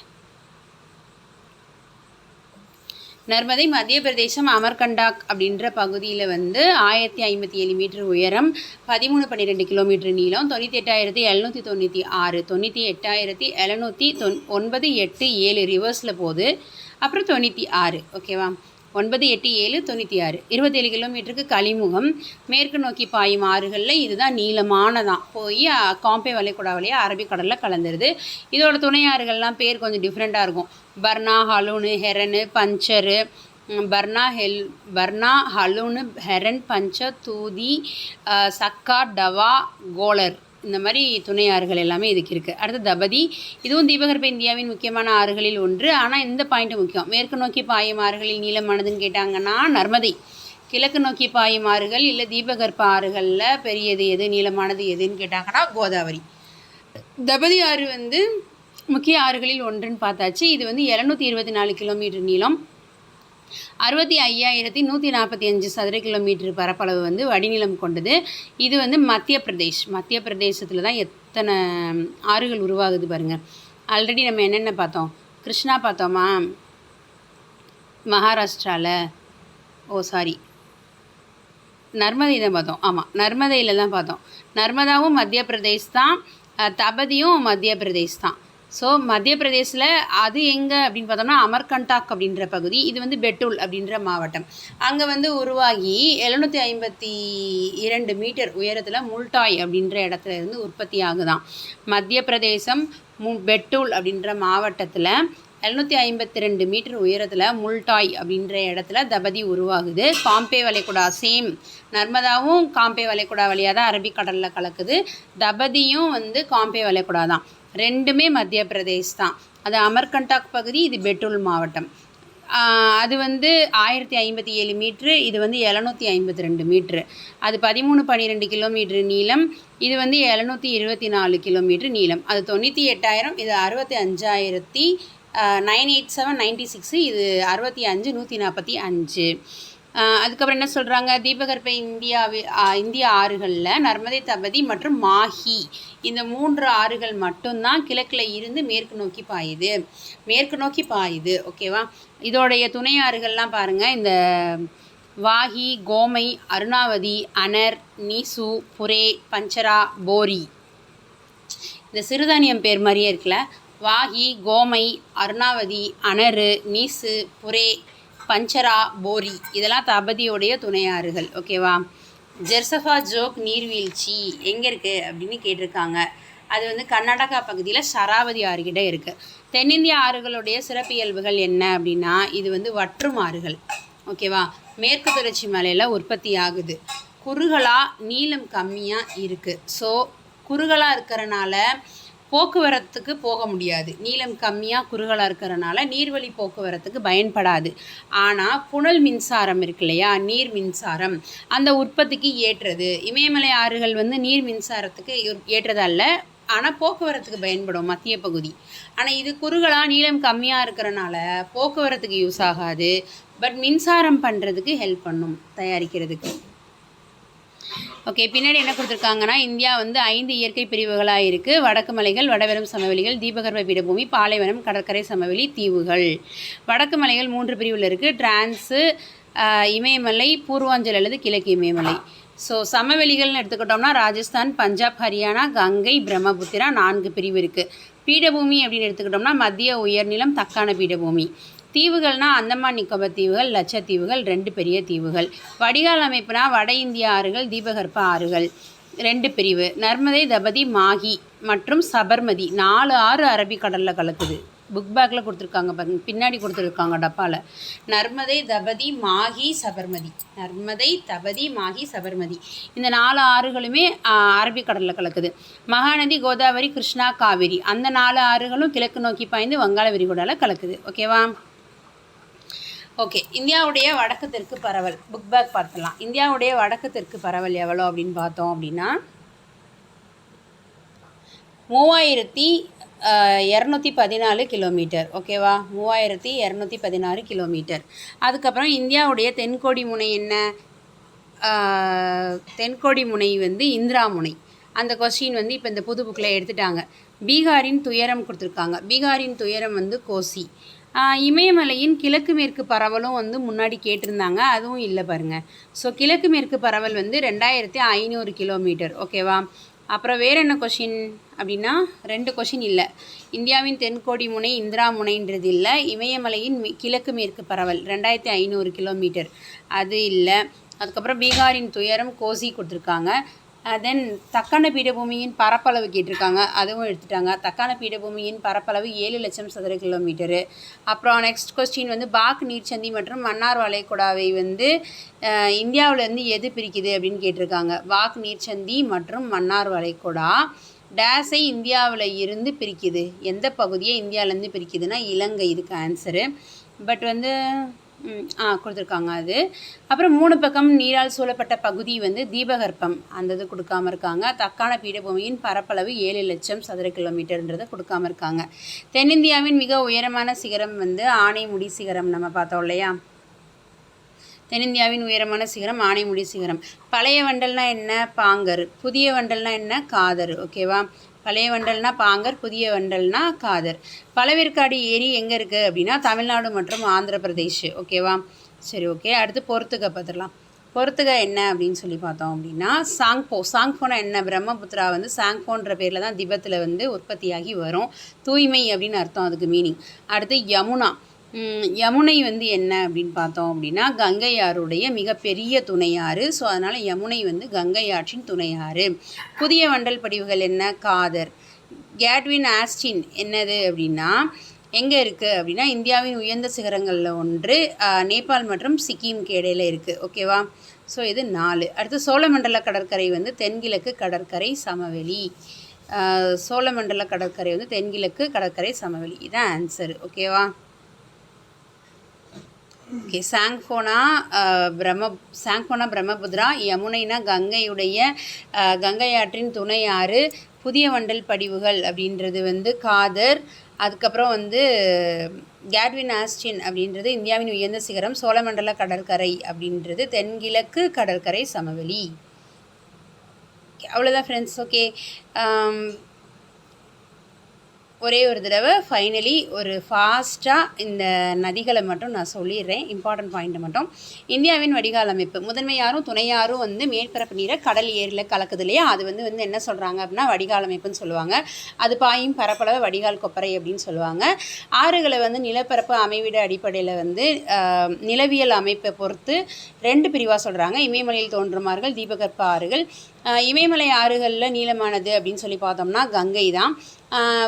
நர்மதை மத்திய பிரதேசம் அமர்கண்டாக் அப்படின்ற பகுதியில் வந்து 1057 மீட்டர் உயரம், 13-12 கிலோமீட்டர் நீளம், 98,796, 98,797 ரிவர்ஸில் போகுது. அப்புறம் 96. ஓகேவா? 987 27 கிலோமீட்டருக்கு கலிமுகம். மேற்கு நோக்கி பாயும் ஆறுகளில் இதுதான் நீளமானதான். போய் காம்பே வளைகுடா வழியாக அரபிக்கடலில் கலந்துருது. இதோட துணை ஆறுகள்லாம் பேர் கொஞ்சம் டிஃப்ரெண்ட்டாக இருக்கும். பர்னா, ஹலூனு, ஹெரனு, பஞ்சரு. பர்னா, ஹலூனு, ஹெரன், பஞ்சர், தூதி, சக்கா, டவா, கோலர் இந்த மாதிரி துணை ஆறுகள் எல்லாமே இதுக்கு இருக்குது. அடுத்து தபதி. இதுவும் தீபகற்ப இந்தியாவின் முக்கியமான ஆறுகளில் ஒன்று. ஆனால் இந்த பாயிண்ட் முக்கியம். மேற்கு நோக்கி பாயும் ஆறுகளில் நீளமானதுன்னு கேட்டாங்கன்னா நர்மதை. கிழக்கு நோக்கி பாயும் ஆறுகள் இல்லை தீபகற்ப ஆறுகளில் பெரியது எது, நீளமானது எதுன்னு கேட்டாங்கன்னா கோதாவரி. தபதி ஆறு வந்து முக்கிய ஆறுகளில் ஒன்றுன்னு பார்த்தாச்சு. இது வந்து 724 கிலோமீட்டர் நீளம், 65,145 சதுர கிலோமீட்டர் பரப்பளவு வந்து வடிநிலம் கொண்டது. இது வந்து மத்திய பிரதேசத்தில் தான் எத்தனை ஆறுகள் உருவாகுது பாருங்கள். ஆல்ரெடி நம்ம என்னென்ன பார்த்தோம்? கிருஷ்ணா பார்த்தோமா மகாராஷ்டிராவில்? நர்மதை தான் பார்த்தோம். ஆமாம், நர்மதையில் தான் பார்த்தோம். நர்மதாவும் மத்திய பிரதேஷ் தான், தபதியும் மத்திய பிரதேஷ் தான். ஸோ மத்திய பிரதேசில் அது எங்கே அப்படின்னு பார்த்தோம்னா அமர்கண்டாக் அப்படின்ற பகுதி. இது வந்து பெட்டூல் அப்படின்ற மாவட்டம். அங்கே வந்து உருவாகி 752 மீட்டர் உயரத்தில் முல்டாய் அப்படின்ற இடத்துல இருந்து உற்பத்தி ஆகுதான். மத்திய பிரதேசம் பெட்டூல் அப்படின்ற மாவட்டத்தில் 752 மீட்டர் உயரத்தில் முல்டாய் அப்படின்ற இடத்துல தபதி உருவாகுது. காம்பே வளைகுடா சேம், நர்மதாவும் காம்பே வளைகுடா வழியாக தான் அரபிக்கடலில் கலக்குது. தபதியும் வந்து காம்பே வளைகுடா தான். ரெண்டுமே மத்திய பிரதேஷ் தான். அது அமர்கண்டாக் பகுதி, இது பெட்டுல் மாவட்டம். அது வந்து 1057 மீட்ரு, இது வந்து 752 மீட்ரு. அது 13-12 கிலோமீட்ரு நீளம், இது வந்து 724 கிலோமீட்ரு நீளம். அது 98,000, இது 65,000, 98796, இது 65,145. அதுக்கப்புறம் என்ன சொல்கிறாங்க, தீபகற்ப இந்திய ஆறுகளில் நர்மதை, தபதி மற்றும் மாஹி இந்த 3 ஆறுகள் மட்டும்தான் கிழக்கில் இருந்து மேற்கு நோக்கி பாயுது. ஓகேவா? இதோடைய துணை ஆறுகள்லாம் பாருங்கள், இந்த வாஹி, கோமை, அருணாவதி, அனர், நீசு, புரே, பஞ்சரா, போரி. இந்த சிறுதானியம் பேர் மாதிரியே இருக்குல்ல, வாஹி, கோமை, அருணாவதி, அனரு, நீசு, புரே, பஞ்சரா, போரி, இதெல்லாம் தபதியோடைய துணையாறுகள். ஓகேவா? ஜெர்சஃபா ஜோக் நீர்வீழ்ச்சி எங்கே இருக்குது அப்படின்னு கேட்டிருக்காங்க. அது வந்து கர்நாடகா பகுதியில் சராவதி ஆறுகிட்ட இருக்குது. தென்னிந்திய ஆறுகளுடைய சிறப்பியல்புகள் என்ன அப்படின்னா, இது வந்து வற்றும் ஆறுகள். ஓகேவா? மேற்கு தொடர்ச்சி மலையில் உற்பத்தி ஆகுது. குறுகலாக நீளம் கம்மியாக இருக்குது. ஸோ குறுகலாக இருக்கிறனால போக்குவரத்துக்கு போக முடியாது. நீளம் கம்மியாக குறுகலாக இருக்கிறனால நீர்வழி போக்குவரத்துக்கு பயன்படாது. ஆனால் புனல் மின்சாரம் இருக்கு இல்லையா, நீர் மின்சாரம், அந்த உற்பத்திக்கு ஏற்றது. இமயமலை ஆறுகள் வந்து நீர் மின்சாரத்துக்கு ஏற்றதல்ல, ஆனால் போக்குவரத்துக்கு பயன்படும் மத்திய பகுதி. ஆனால் இது குறுகலாக நீளம் கம்மியாக இருக்கிறனால போக்குவரத்துக்கு யூஸ் ஆகாது. பட் மின்சாரம் பண்ணுறதுக்கு ஹெல்ப் பண்ணும், தயாரிக்கிறதுக்கு. ஓகே, பின்னாடி என்ன கொடுத்துருக்காங்கன்னா, இந்தியா வந்து 5 இயற்கை பிரிவுகளாக இருக்குது. வடக்கு மலைகள், வடவெரும் சமவெளிகள், தீபகற்ப பீடபூமி, பாலைவனம், கடற்கரை சமவெளி, தீவுகள். வடக்கு மலைகள் 3 பிரிவில் இருக்குது. டிரான்ஸு, இமயமலை, பூர்வாஞ்சல் அல்லது கிழக்கு இமயமலை. ஸோ சமவெளிகள்னு எடுத்துக்கிட்டோம்னா ராஜஸ்தான், பஞ்சாப், ஹரியானா, கங்கை, பிரம்மபுத்திரா 4 பிரிவு இருக்குது. பீடபூமி அப்படின்னு எடுத்துக்கிட்டோம்னா மத்திய உயர்நிலம், தக்கான பீடபூமி. தீவுகள்னால் அந்தமான் நிக்கோபர் தீவுகள், லட்சத்தீவுகள் 2 பெரிய தீவுகள். வடிகால் அமைப்புனா வட இந்திய ஆறுகள், தீபகற்ப ஆறுகள் 2 பிரிவு. நர்மதை, தபதி, மாஹி மற்றும் சபர்மதி 4 ஆறு அரபிக்கடலில் கலக்குது. புக் பேக்கில் கொடுத்துருக்காங்க பாருங்க, பின்னாடி கொடுத்துருக்காங்க டப்பாவில். நர்மதை, தபதி, மாஹி, சபர்மதி. நர்மதை, தபதி, மாஹி, சபர்மதி இந்த 4 ஆறுகளுமே அரபிக்கடலில் கலக்குது. மகாநதி, கோதாவரி, கிருஷ்ணா, காவிரி அந்த 4 ஆறுகளும் கிழக்கு நோக்கி பாய்ந்து வங்காள விரிகுடாவில் கலக்குது. ஓகேவா? ஓகே, இந்தியாவுடைய வடக்கு தெற்கு பரவல் புக் பேக் பார்த்துலாம். இந்தியாவுடைய வடக்கு தெற்கு பரவல் எவ்வளோ அப்படின்னு பார்த்தோம் அப்படின்னா 3214 கிலோமீட்டர். ஓகேவா? 3216 கிலோமீட்டர். அதுக்கப்புறம் இந்தியாவுடைய தென்கோடி முனை என்ன? தென்கோடி முனை வந்து இந்திரா முனை. அந்த கொஸ்டின் வந்து இப்போ இந்த புது புக்கில் எடுத்துட்டாங்க. பீகாரின் துயரம் கொடுத்துருக்காங்க. பீகாரின் துயரம் வந்து கோசி. இமயமலையின் கிழக்கு மேற்கு பரவலும் வந்து முன்னாடி கேட்டிருந்தாங்க, அதுவும் இல்லை பாருங்கள். ஸோ கிழக்கு மேற்கு பரவல் வந்து 2500 கிலோமீட்டர். ஓகேவா? அப்புறம் வேறு என்ன கொஷின் அப்படின்னா 2 கொஷின் இல்லை. இந்தியாவின் தென்கோடி முனை இந்திரா முனைன்றது இல்லை. இமயமலையின் கிழக்கு மேற்கு பரவல் 2500 கிலோமீட்டர், அது இல்லை. அதுக்கப்புறம் பீகாரின் துயரம் கோசி கொடுத்துருக்காங்க. தென் தக்கான பீடபூமியின் பரப்பளவு கேட்டிருக்காங்க, அதுவும் எடுத்துட்டாங்க. தக்கான பீடபூமியின் பரப்பளவு 7 லட்சம் சதுர கிலோமீட்டரு. அப்புறம் நெக்ஸ்ட் கொஸ்டின் வந்து பாக் நீர்ச்சந்தி மற்றும் மன்னார் வளைகுடாவை வந்து இந்தியாவிலேருந்து எது பிரிக்குது அப்படின்னு கேட்டிருக்காங்க. பாக் நீர்ச்சந்தி மற்றும் மன்னார் வளைகுடா டேஸை இந்தியாவில் இருந்து பிரிக்குது. எந்த பகுதியை இந்தியாவிலேருந்து பிரிக்குதுன்னா இலங்கை, இதுக்கு ஆன்சரு. பட் வந்து கொடுத்துருக்காங்க அது. அப்புறம் 3 பக்கம் நீரால் சூழப்பட்ட பகுதி வந்து தீபகற்பம், அந்த இது கொடுக்காம இருக்காங்க. தக்கான பீடபூமியின் பரப்பளவு 7 லட்சம் சதுர கிலோமீட்டர்ன்றதை கொடுக்காம இருக்காங்க. தென்னிந்தியாவின் மிக உயரமான சிகரம் வந்து ஆனைமுடி சிகரம், நம்ம பார்த்தோம் இல்லையா? தென்னிந்தியாவின் உயரமான சிகரம் ஆனைமுடி சிகரம். பழைய வண்டல்னா என்ன? பாங்கர். புதிய வண்டல்னா என்ன? காதர். ஓகேவா? பழைய வண்டல்னா பாங்கர், புதிய வண்டல்னா காதர். பழவேற்காடு ஏரி எங்கே இருக்குது அப்படின்னா தமிழ்நாடு மற்றும் ஆந்திர பிரதேஷ். ஓகேவா? சரி, ஓகே. அடுத்து பொறுத்துக்க பார்த்துடலாம். பொறுத்துக்க என்ன அப்படின்னு சொல்லி பார்த்தோம் அப்படின்னா சாங்போனா என்ன? பிரம்மபுத்திரா வந்து சாங்போன்ற பேரில் தான் திபத்தில் வந்து உற்பத்தியாகி வரும். தூய்மை அப்படின்னு அர்த்தம், அதுக்கு மீனிங். அடுத்து யமுனா. யமுனை வந்து என்ன அப்படின்னு பார்த்தோம் அப்படின்னா கங்கை ஆறுடைய மிகப்பெரிய துணையாறு. ஸோ அதனால் யமுனை வந்து கங்கை ஆற்றின் துணையாறு. புதிய வண்டல் படிவுகள் என்ன? காதர். கேட்வின் ஆஸ்டின் என்னது அப்படின்னா எங்கே இருக்குது அப்படின்னா இந்தியாவின் உயர்ந்த சிகரங்களில் ஒன்று, நேபாள் மற்றும் சிக்கிமுக்கு இடையில இருக்குது. ஓகேவா? ஸோ இது 4. அடுத்து சோழமண்டல கடற்கரை வந்து தென்கிழக்கு கடற்கரை சமவெளி. சோழமண்டல கடற்கரை வந்து தென்கிழக்கு கடற்கரை சமவெளி. இதான் ஆன்சர். ஓகேவா? ஓகே. சாங்ஃபோனா பிரம்மபுத்திரா, யமுனைனா கங்கை ஆற்றின் துணை ஆறு, புதிய வண்டல் படிவுகள் அப்படின்றது வந்து காதர், அதுக்கப்புறம் வந்து கேட்வின் ஆஸ்டின் அப்படின்றது இந்தியாவின் உயர்ந்த சிகரம், சோழமண்டல கடற்கரை அப்படின்றது தென்கிழக்கு கடற்கரை சமவெளி. அவ்வளோதான் ஃப்ரெண்ட்ஸ். ஓகே, ஒரே ஒரு தடவை ஃபைனலி ஒரு ஃபாஸ்ட்டாக இந்த நதிகளை மட்டும் நான் சொல்லிடுறேன், இம்பார்ட்டன்ட் பாயிண்ட்டை மட்டும். இந்தியாவின் வடிகால் அமைப்பு, முதன்மையாரும் துணையாரும் வந்து மேற்பரப்பு நீரை கடல் ஏரியில் கலக்குது இல்லையா, அது வந்து என்ன சொல்கிறாங்க அப்படின்னா வடிகால் அமைப்புன்னு சொல்லுவாங்க. அது பாயும் பரப்பளவு வடிகால் கொப்பரை அப்படின்னு சொல்லுவாங்க. ஆறுகளை வந்து நிலப்பரப்பு அமைவிட அடிப்படையில் வந்து நிலவியல் அமைப்பை பொறுத்து 2 பிரிவாக சொல்கிறாங்க. இமயமலையில் தோன்றும் ஆறுகள், தீபகற்ப ஆறுகள். இமயமலை ஆறுகளில் நீளமானது அப்படின்னு சொல்லி பார்த்தோம்னா கங்கை தான்.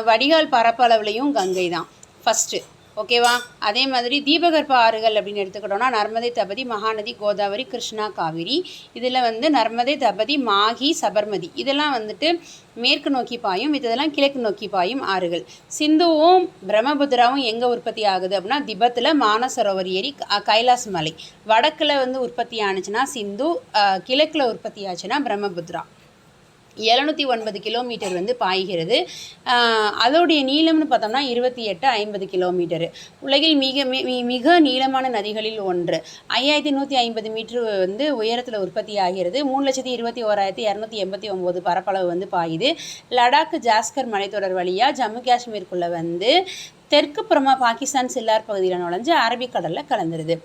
வடிகால் பரப்பளவுலையும் கங்கை தான் ஃபஸ்ட்டு. ஓகேவா? அதே மாதிரி தீபகற்ப ஆறுகள் அப்படின்னு எடுத்துக்கிட்டோம்னா நர்மதை, தபதி, மகாநதி, கோதாவரி, கிருஷ்ணா, காவிரி. இதில் வந்து நர்மதை, தபதி, மாகி, சபர்மதி இதெல்லாம் வந்துட்டு மேற்கு நோக்கி பாயும், இதெல்லாம் கிழக்கு நோக்கி பாயும் ஆறுகள். சிந்துவும் பிரம்மபுத்திராவும் எங்கே உற்பத்தி ஆகுது அப்படின்னா திபத்தில் மானசரோவர் ஏரி, கைலாஸ் மலை. வடக்கில் வந்து உற்பத்தி ஆணுச்சுன்னா சிந்து, கிழக்கில் உற்பத்தி ஆச்சுன்னா பிரம்மபுத்திரா. 709 கிலோமீட்டர் வந்து பாய்கிறது. அதோடைய நீளம்னு பார்த்தோம்னா 2850 கிலோமீட்டரு. உலகில் மிக நீளமான நதிகளில் ஒன்று. 5150 மீட்ரு வந்து உயரத்தில் உற்பத்தி ஆகிறது. 3,21,289 பரப்பளவு வந்து பாயுது. லடாக் ஜாஸ்கர் மலைத்தொடர் வழியாக ஜம்மு காஷ்மீருக்குள்ளே வந்து தெற்கு புறமா பாகிஸ்தான் சில்லார் பகுதியில் நுழைஞ்சு அரபிக்கடலில் கலந்துருது.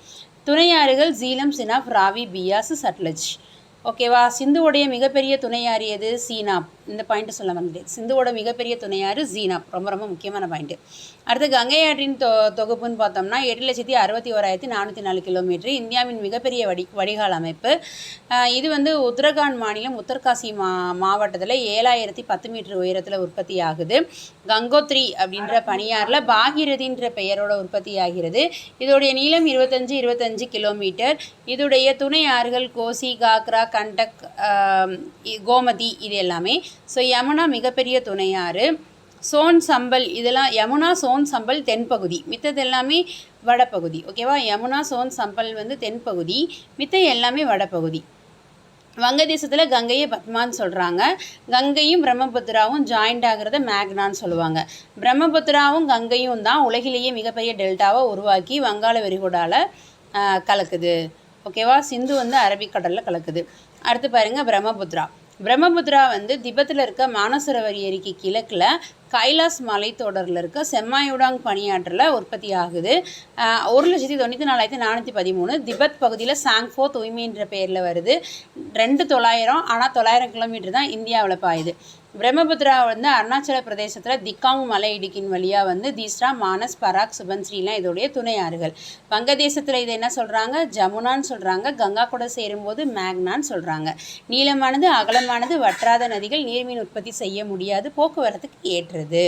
துணையாறுகள் ஜீலம், சினாப், ராவி, பியாஸ், சட்லஜ். ஓகேவா? சிந்துவோடைய மிகப்பெரிய துணையாறு எது? சீனாப். இந்த பாயிண்ட்டு சொல்ல வந்துட்டு, சிந்துவோட மிகப்பெரிய துணையாறு ஜீனாப். ரொம்ப ரொம்ப முக்கியமான பாயிண்ட்டு. அடுத்து கங்கை ஆற்றின் தொகுப்புன்னு பார்த்தோம்னா 8,61,404 கிலோமீட்டர். இந்தியாவின் மிகப்பெரிய வடிகால் அமைப்பு. இது வந்து உத்தரகாண்ட் மாநிலம் உத்தர்காசி மாவட்டத்தில் 7010 மீட்டர் உயரத்தில் உற்பத்தி ஆகுது. கங்கோத்ரி அப்படின்ற பனியாறில் பாகீரதின்ற பெயரோட உற்பத்தி ஆகிறது. இதோடைய நீளம் 25 கிலோமீட்டர். இதோடைய துணை ஆறுகள் கோசி, காக்ரா, கண்டக், கோமதி இது எல்லாமே. ஸோ யமுனா மிகப்பெரிய துணையாறு. சோன் சம்பல் இதெல்லாம் யமுனா, சோன் சம்பல் தென்பகுதி, மித்தது எல்லாமே வடப்பகுதி. ஓகேவா? யமுனா, சோன் சம்பல் வந்து தென்பகுதி, மித்த எல்லாமே வடப்பகுதி. வங்கதேசத்தில் கங்கையை பத்மான்னு சொல்கிறாங்க. கங்கையும் பிரம்மபுத்திராவும் ஜாயிண்ட் ஆகிறத மேக்னான்னு சொல்லுவாங்க. பிரம்மபுத்திராவும் கங்கையும் தான் உலகிலேயே மிகப்பெரிய டெல்டாவை உருவாக்கி வங்காள விரிகுடாவில் கலக்குது. ஓகேவா? சிந்து வந்து அரபிக்கடலில் கலக்குது. அடுத்து பாருங்கள் பிரம்மபுத்திரா வந்து திபத்தில் இருக்க மானசரோவர் ஏரிக்கு கிழக்கில் கைலாஸ் மலைத்தொடரில் இருக்க செம்மாயுடாங் பனியாற்றில் உற்பத்தி ஆகுது. 1,94,413. திபெத் பகுதியில் சாங்ஃபோ தூய்மைன்ற பேரில் வருது. 2,900 ஆனால் 900 கிலோமீட்டர் தான் இந்தியாவில் பாயுது. பிரம்மபுத்திரா வந்து அருணாச்சல பிரதேசத்தில் திக்காங் மலை இடுக்கின் வழியாக வந்து தீஸ்ரா, மானஸ், பராக், சுபன்ஸ்ரீலாம் இதோடைய துணை ஆறுகள். வங்கதேசத்தில் இதை என்ன சொல்கிறாங்க? ஜமுனான்னு சொல்கிறாங்க. கங்கா கூட சேரும்போது மேக்னான்னு சொல்கிறாங்க. நீளமானது, அகலமானது, வற்றாத நதிகள், நீர்மீன் உற்பத்தி செய்ய முடியாது, போக்குவரத்துக்கு ஏற்றது.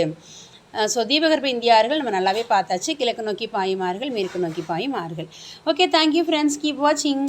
ஸோ தீபகற்ப இந்திய ஆறுகள் நம்ம நல்லாவே பார்த்தாச்சு. கிழக்கு நோக்கி பாயும் ஆறுகள், மேற்கு நோக்கி பாயும் ஆறுகள். ஓகே, தேங்க்யூ ஃப்ரெண்ட்ஸ், கீப் வாட்சிங்.